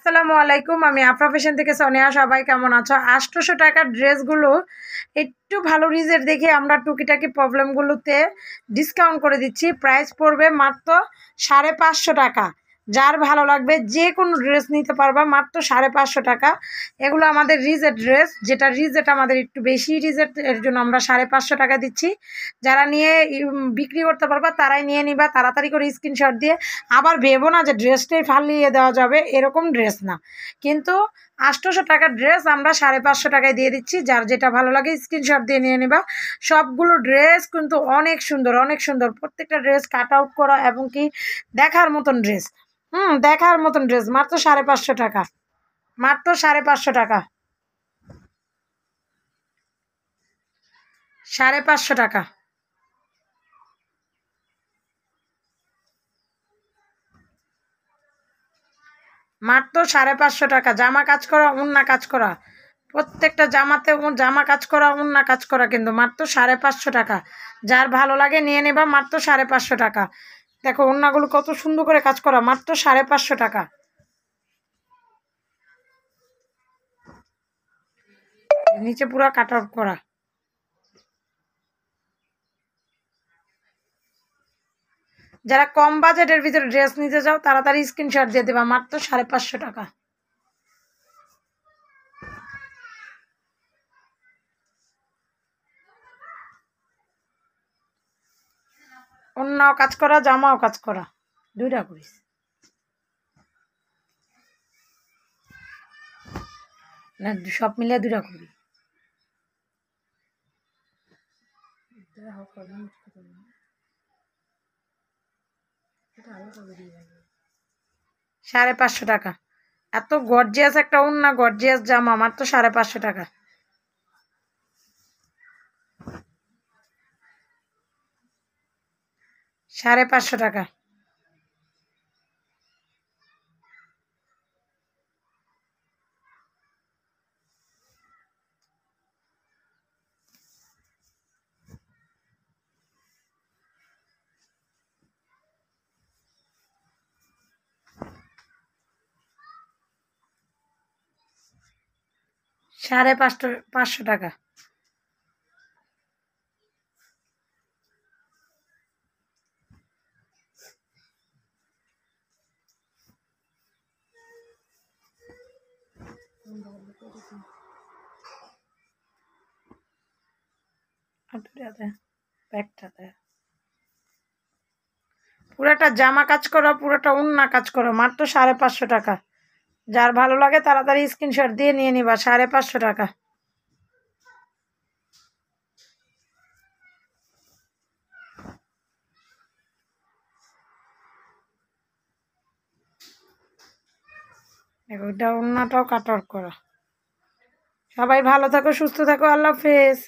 আসসালামু আলাইকুম, আমি আফরা ফ্যাশন থেকে সোনিয়া। সবাই কেমন আছো? 800 টাকার ড্রেসগুলো একটু ভালো রিজের দেখে আমরা টুকিটাকি প্রবলেমগুলোতে ডিসকাউন্ট করে দিচ্ছি। প্রাইস পড়বে মাত্র 550 টাকা। যার ভালো লাগবে যে কোনো ড্রেস নিতে পারবা মাত্র 550 টাকা। এগুলো আমাদের রিজেট ড্রেস, যেটা রিজেট আমাদের একটু বেশি রিজেট, এর জন্য আমরা 550 টাকা দিচ্ছি। যারা নিয়ে বিক্রি করতে পারবা তারাই নিয়ে নিবা, তাড়াতাড়ি করে স্ক্রিনশট দিয়ে। আবার ভেবো না যে ড্রেসটাই ফালিয়ে দেওয়া যাবে, এরকম ড্রেস না কিন্তু। 800 টাকার ড্রেস আমরা 550 টাকায় দিয়ে দিচ্ছি। যার যেটা ভালো লাগে স্ক্রিনশট দিয়ে নিয়ে নিবা। সবগুলো ড্রেস কিন্তু অনেক সুন্দর, অনেক সুন্দর। প্রত্যেকটা ড্রেস কাট আউট করা এবং কি দেখার মতন ড্রেস। দেখার মতন ড্রেস মাত্র 550 টাকা। মাত্র 550 টাকা। 550 টাকা। মাত্র 550 টাকা। জামা কাজ করা, ওড়না কাজ করা, প্রত্যেকটা জামাতে জামা কাজ করা, ওড়না কাজ করা, কিন্তু মাত্র 550 টাকা। যার ভালো লাগে নিয়ে নেবা মাত্র 550 টাকা। দেখো ওড়নাগুলো কত সুন্দর করে কাজ করা, মাত্র 550 টাকা। নিচে পুরো কাট আউট করা। যারা কম বাজেটের ভিতরে ড্রেস নিতে চাও তাড়াতাড়ি স্ক্রিনশট দিয়ে দেবা, মাত্র 550 টাকা। ওড়নাও কাজ করা, জামাও কাজ করা, দুইটা করিস। না সব মিলে দুইটা করি। 550 টাকা। এত গর্জিয়াস একটা ওড়না, গর্জিয়াস জামা, মাত্র 550 টাকা। 550 টাকা। 550 টাকা। পুরাটা জামা কাজ করা, পুরাটা ওড়না কাজ করা, মাত্র 550 টাকা। যার ভালো লাগে তাড়াতাড়ি স্ক্রিনশট দিয়ে নিয়ে নিবা, 550 টাকা। ওইটা ওড়নাটাও কাট আউট করা। সবাই ভালো থাকো, সুস্থ থাকো, আল্লাহ হাফেজ।